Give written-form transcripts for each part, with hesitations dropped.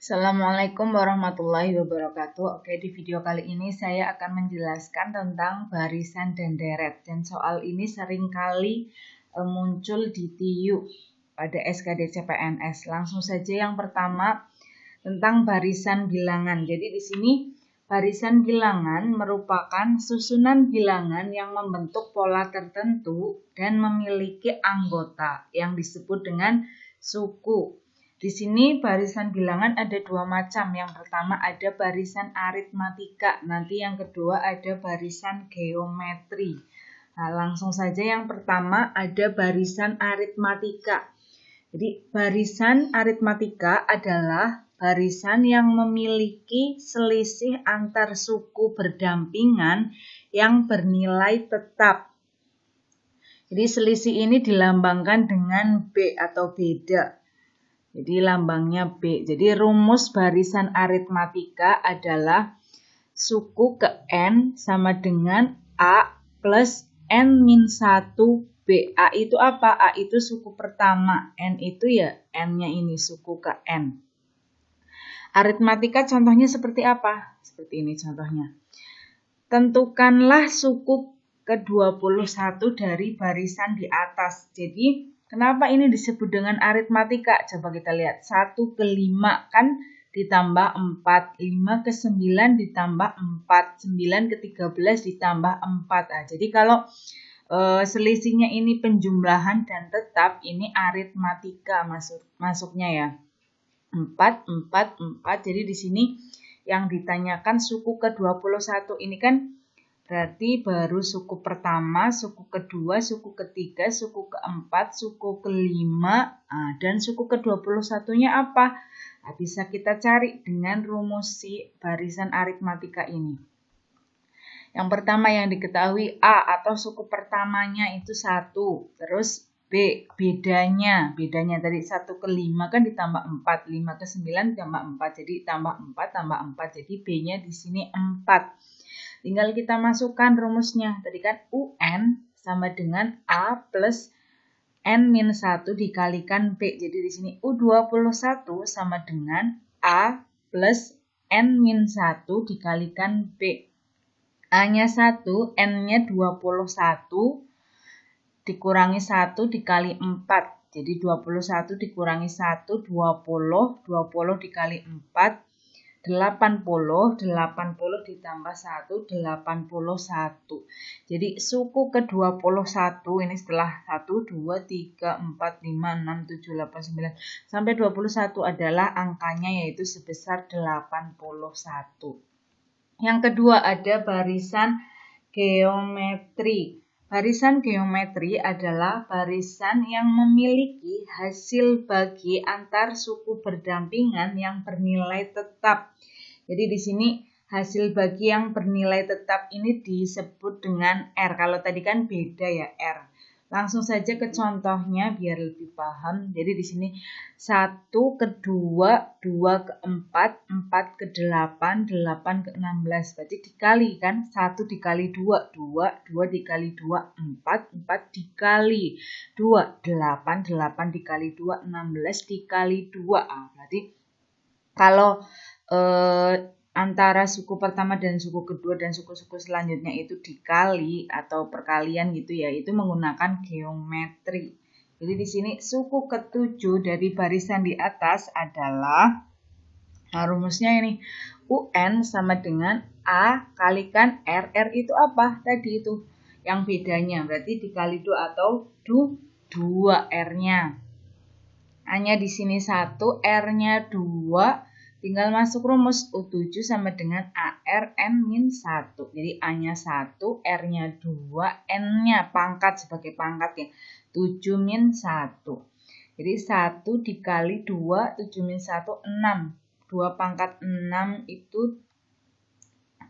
Assalamualaikum warahmatullahi wabarakatuh. Oke, di video kali ini saya akan menjelaskan tentang barisan dan deret. Dan soal ini seringkali muncul di TIU pada SKD CPNS. Langsung saja yang pertama tentang barisan bilangan. Jadi di sini barisan bilangan merupakan susunan bilangan yang membentuk pola tertentu dan memiliki anggota yang disebut dengan suku. Di sini barisan bilangan ada dua macam. Yang pertama ada barisan aritmatika, nanti yang kedua ada barisan geometri. Nah, langsung saja yang pertama ada barisan aritmatika. Jadi barisan aritmatika adalah barisan yang memiliki selisih antar suku berdampingan yang bernilai tetap. Jadi selisih ini dilambangkan dengan B atau beda. Jadi lambangnya B. Jadi rumus barisan aritmatika adalah suku ke N sama dengan A plus N-1 B. A itu apa? A itu suku pertama. N itu ya N-nya ini suku ke N. Aritmatika contohnya seperti apa? Seperti ini contohnya. Tentukanlah suku ke-21 dari barisan di atas. Jadi kenapa ini disebut dengan aritmatika? Coba kita lihat. 1 ke 5 kan ditambah 4. 5 ke 9 ditambah 4. 9 ke 13 ditambah 4. Nah, jadi kalau selisihnya ini penjumlahan dan tetap, ini aritmatika masuknya ya. 4, 4, 4. Jadi di sini yang ditanyakan suku ke-21 ini kan berarti baru suku pertama, suku kedua, suku ketiga, suku keempat, suku kelima, dan suku ke-21-nya apa? Nah, bisa kita cari dengan rumus si barisan aritmatika ini. Yang pertama yang diketahui A atau suku pertamanya itu 1, terus B bedanya tadi 1 ke 5 kan ditambah 4, 5 ke 9 ditambah 4, jadi tambah 4, jadi B-nya di sini 4. Tinggal kita masukkan rumusnya. Tadi kan UN sama dengan A plus N-1 dikalikan B. Jadi di sini U21 sama dengan A plus N-1 dikalikan B. A-nya 1, N-nya 21 dikurangi 1 dikali 4. Jadi 21 dikurangi 1, 20 dikali 4. 80 ditambah 1, 81. Jadi suku ke-21 ini setelah 1, 2, 3, 4, 5, 6, 7, 8, 9 sampai 21 adalah angkanya yaitu sebesar 81. Yang kedua ada barisan geometri. Barisan geometri adalah barisan yang memiliki hasil bagi antar suku berdampingan yang bernilai tetap. Jadi di sini hasil bagi yang bernilai tetap ini disebut dengan R. Kalau tadi kan beda ya R. Langsung saja ke contohnya biar lebih paham. Jadi di sini 1 ke 2, 2 ke 4, 4 ke 8, 8 ke 16. Berarti dikali kan? 1 dikali 2, 2 dikali 2, 4, 4 dikali 2, 8, 8 dikali 2, 16 dikali 2. Berarti kalau antara suku pertama dan suku kedua dan suku-suku selanjutnya itu dikali atau perkalian gitu ya, itu menggunakan geometri. Jadi di sini suku ke-7 dari barisan di atas adalah rumusnya ini UN sama dengan A kalikan R. R itu apa? Tadi itu yang bedanya, berarti dikali 2 atau 2 R-nya. A-nya di sini 1, R-nya 2. Tinggal masuk rumus U7 sama dengan AR N-1. Jadi A-nya 1, R-nya 2, N-nya pangkat sebagai pangkat ya. 7 min 1. Jadi 1 dikali 2, 7 min 1, 6. 2 pangkat 6 itu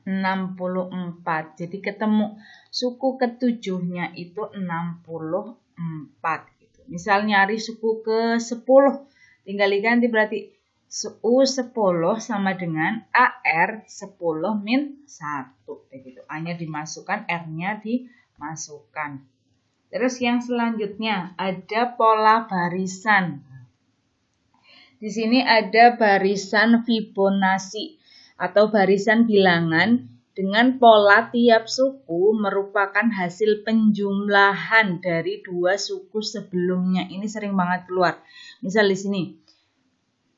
64. Jadi ketemu suku ke-7-nya itu 64. Gitu. Misal nyari suku ke-10, tinggal diganti berarti U10 sama dengan AR 10 min 1. Begitu. A-nya dimasukkan, R-nya dimasukkan. Terus yang selanjutnya ada pola barisan. Di sini ada barisan Fibonacci atau barisan bilangan dengan pola tiap suku merupakan hasil penjumlahan dari dua suku sebelumnya. Ini sering banget keluar. Misal di sini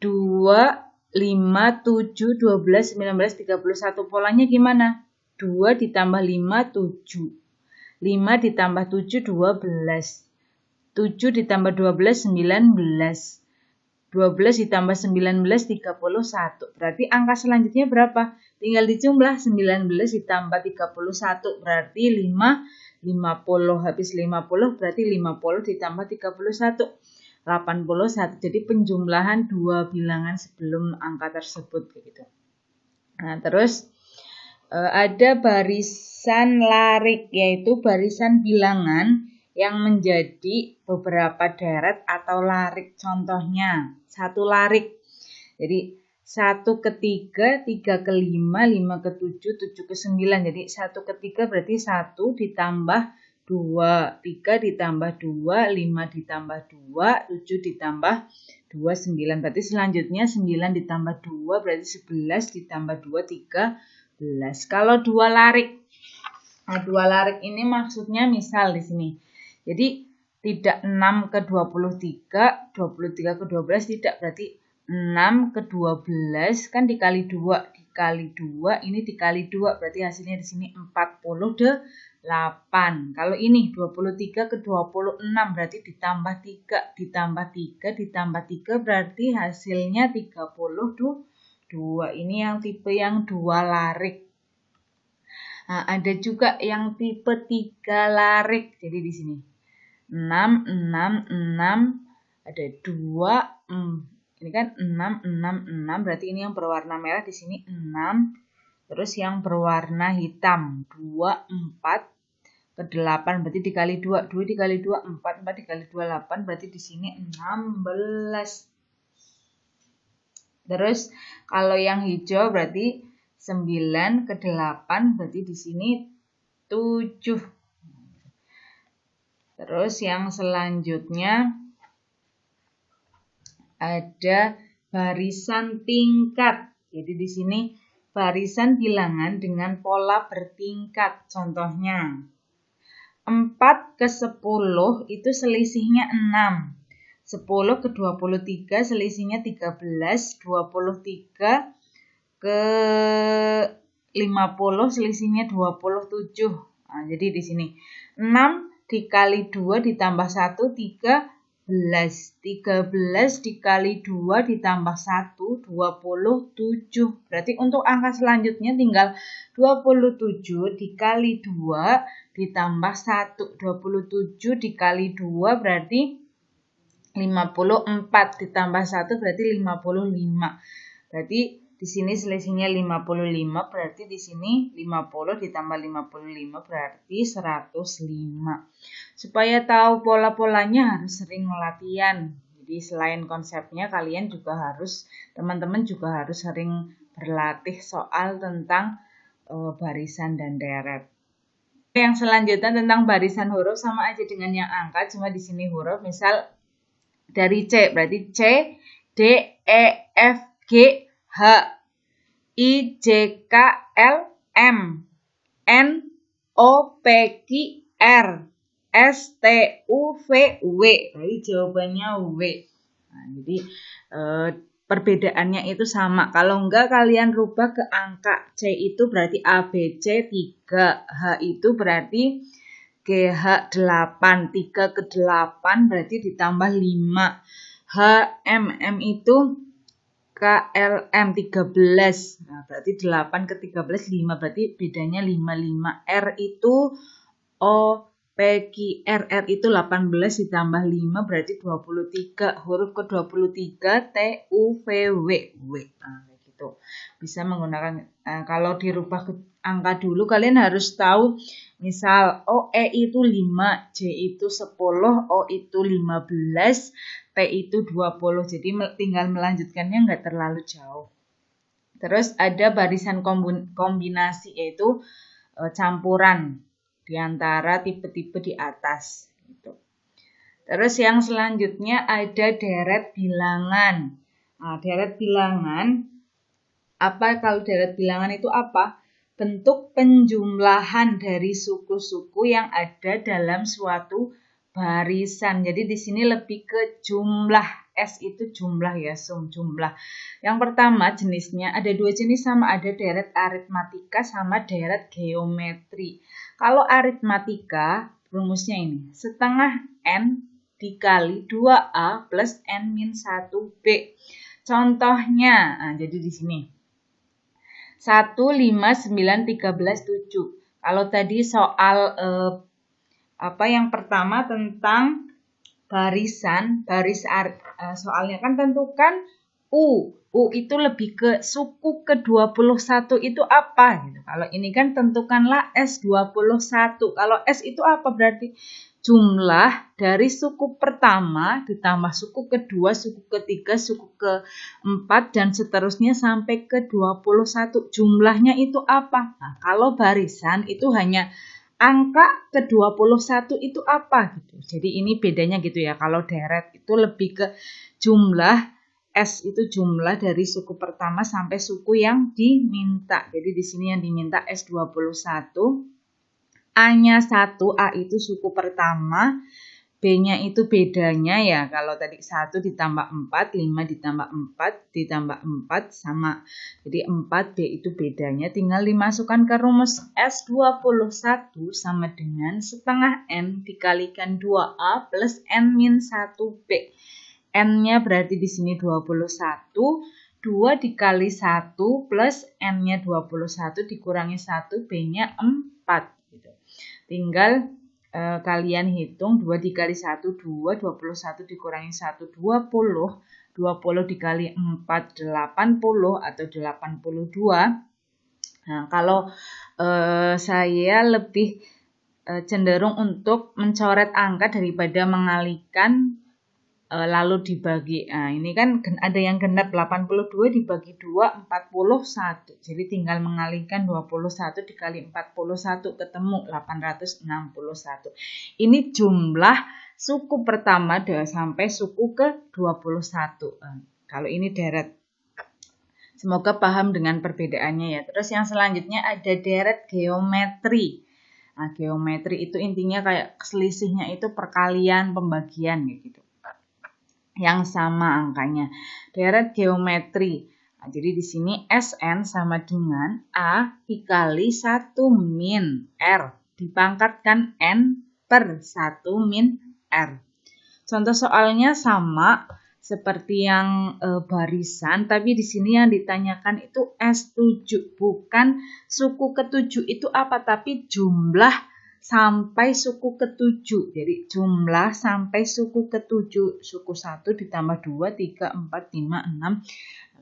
2, 5, 7, 12, 19, 31. Polanya gimana? 2 ditambah 5, 7. 5 ditambah 7, 12. 7 ditambah 12, 19. 12 ditambah 19, 31. Berarti angka selanjutnya berapa? Tinggal dijumlah 19 ditambah 31. Berarti 50. Habis 50 berarti 50 ditambah 31. 81. Jadi penjumlahan dua bilangan sebelum angka tersebut gitu. Nah, terus ada barisan larik, yaitu barisan bilangan yang menjadi beberapa deret atau larik. Contohnya 1 larik. Jadi 1 ke 3, 3 ke 5, 5 ke 7, 7 ke 9. Jadi 1 ke 3 berarti 1 ditambah 2, 3 ditambah 2, 5 ditambah 2, 7 ditambah 2, 9. Berarti selanjutnya 9 ditambah 2 berarti 11 ditambah 2, 13. Kalau 2 larik. Nah, 2 larik ini maksudnya misal di sini. Jadi tidak 6 ke 23, 23 ke 12 tidak, berarti 6 ke 12 kan dikali 2, dikali 2 ini dikali 2, berarti hasilnya di sini 48. Kalau ini 23 ke 26 berarti ditambah 3, ditambah 3, ditambah 3 berarti hasilnya 32. Ini yang tipe yang 2 larik. Nah, ada juga yang tipe 3 larik. Jadi di sini 6, 6, 6, ada 2, ini kan 6, 6, 6, berarti ini yang berwarna merah di sini 6, terus yang berwarna hitam 2, 4, ke 8, berarti dikali 2, 2 dikali 2, 4, 4 dikali 2, 8, berarti di sini 16. Terus kalau yang hijau berarti 9 ke 8, berarti di sini 7. Terus yang selanjutnya ada barisan tingkat. Jadi di sini barisan bilangan dengan pola bertingkat. Contohnya 4 ke 10 itu selisihnya 6. 10 ke 23 selisihnya 13. 23 ke 50 selisihnya 27. Nah, jadi di sini 6 dikali 2 ditambah 1, 13. 13 dikali 2 ditambah 1, 27. Berarti untuk angka selanjutnya tinggal 27 dikali 2 ditambah 1. 27 dikali 2 berarti 54. Ditambah 1 berarti 55. Berarti di sini selisihnya 55, berarti di sini 50 ditambah 55 berarti 105. Supaya tahu pola-polanya harus sering latihan. Jadi selain konsepnya kalian juga harus, teman-teman juga harus sering berlatih soal tentang barisan dan deret. Yang selanjutnya tentang barisan huruf sama aja dengan yang angka, cuma di sini huruf. Misal dari C, berarti C, D, E, F, G, H, I, J, K, L, M, N, O, P, Q, R, S, T, U, V, W. Jadi jawabannya W. Nah, jadi perbedaannya itu sama. Kalau enggak kalian rubah ke angka. C itu berarti A, B, C 3. H itu berarti GH 8. 3 ke 8 berarti ditambah 5. H, M itu KLM 13. Nah, berarti 8 ke 13 5, berarti bedanya 55. R itu O, P, Q, R itu 18 ditambah 5 berarti 23. Huruf ke 23 T, U, V, W. Nah, kayak gitu. Bisa menggunakan kalau dirubah ke angka dulu kalian harus tahu. Misal O, E itu 5, J itu 10, O itu 15, T itu 20. Jadi tinggal melanjutkannya nggak terlalu jauh. Terus ada barisan kombinasi, yaitu campuran di antara tipe-tipe di atas. Gitu. Terus yang selanjutnya ada deret bilangan. Nah, deret bilangan, apa kalau deret bilangan itu apa? Bentuk penjumlahan dari suku-suku yang ada dalam suatu barisan. Jadi di sini lebih ke jumlah. S itu jumlah ya, jumlah. Yang pertama jenisnya ada dua jenis sama, ada deret aritmatika sama deret geometri. Kalau aritmatika rumusnya ini, setengah N dikali 2A plus N-1B. Contohnya, nah, jadi di sini 1, 5, 9, 13, 7. Kalau tadi soal yang pertama tentang barisan, soalnya kan tentukan U. U itu lebih ke suku ke-21 itu apa gitu. Kalau ini kan tentukanlah S21. Kalau S itu apa berarti? Jumlah dari suku pertama ditambah suku kedua, suku ketiga, suku keempat, dan seterusnya sampai ke 21. Jumlahnya itu apa? Nah, kalau barisan itu hanya angka ke-21 itu apa gitu. Jadi ini bedanya gitu ya. Kalau deret itu lebih ke jumlah, S itu jumlah dari suku pertama sampai suku yang diminta. Jadi di sini yang diminta S21. A-nya 1, A itu suku pertama, B-nya itu bedanya ya, kalau tadi 1 ditambah 4, 5 ditambah 4, ditambah 4 sama, jadi 4, B itu bedanya, tinggal dimasukkan ke rumus S21 sama dengan setengah N dikalikan 2A plus N-1B. N-nya berarti di sini 21, 2 dikali 1 plus N-nya 21 dikurangi 1, B-nya 4. Gitu. Tinggal kalian hitung 2 dikali 1, 2, 21 dikurangi 1, 20, 20 dikali 4, 80 atau 82. Nah, kalau saya lebih cenderung untuk mencoret angka daripada mengalihkan lalu dibagi. Nah, ini kan ada yang genap 82 dibagi 2, 41. Jadi tinggal mengalihkan 21 dikali 41 ketemu 861. Ini jumlah suku pertama sampai suku ke-21. Kalau ini deret. Semoga paham dengan perbedaannya ya. Terus yang selanjutnya ada deret geometri. Nah, geometri itu intinya kayak selisihnya itu perkalian pembagian gitu. Yang sama angkanya. Deret geometri. Nah, jadi di sini Sn sama dengan A dikali 1 min R dipangkatkan N per 1 min R. Contoh soalnya sama seperti yang barisan, tapi di sini yang ditanyakan itu S7, bukan suku ke-7 itu apa, tapi jumlah sampai suku ke-7. Jadi jumlah sampai suku ke-7. Suku 1 ditambah 2, 3, 4, 5, 6.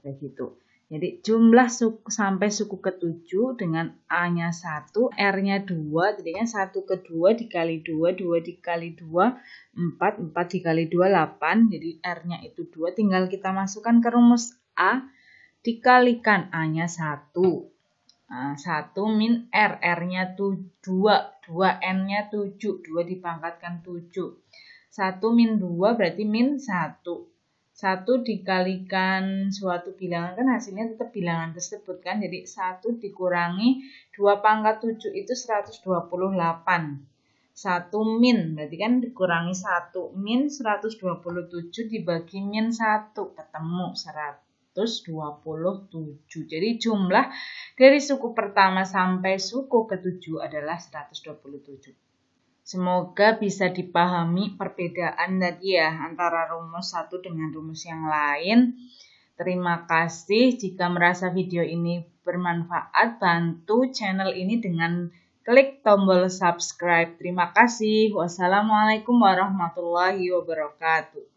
Kayak gitu. Jadi jumlah suku sampai suku ke-7 dengan A-nya 1, R-nya 2. Jadi kan 1 ke 2 dikali 2, 2 dikali 2, 4, 4 dikali 2, 8. Jadi R-nya itu 2. Tinggal kita masukkan ke rumus A. Dikalikan A-nya 1. Nah, 1 min R, R-nya 2, 2 N-nya 7, 2 dipangkatkan 7. 1 min 2 berarti min 1. 1 dikalikan suatu bilangan kan hasilnya tetap bilangan tersebut kan. Jadi 1 dikurangi 2 pangkat 7 itu 128. 1 min berarti kan dikurangi 1. Min 127 dibagi min 1 ketemu 127. Jadi jumlah dari suku pertama sampai suku ke-7 adalah 127. Semoga bisa dipahami perbedaan tadi ya antara rumus satu dengan rumus yang lain. Terima kasih. Jika merasa video ini bermanfaat, bantu channel ini dengan klik tombol subscribe. Terima kasih. Wassalamualaikum warahmatullahi wabarakatuh.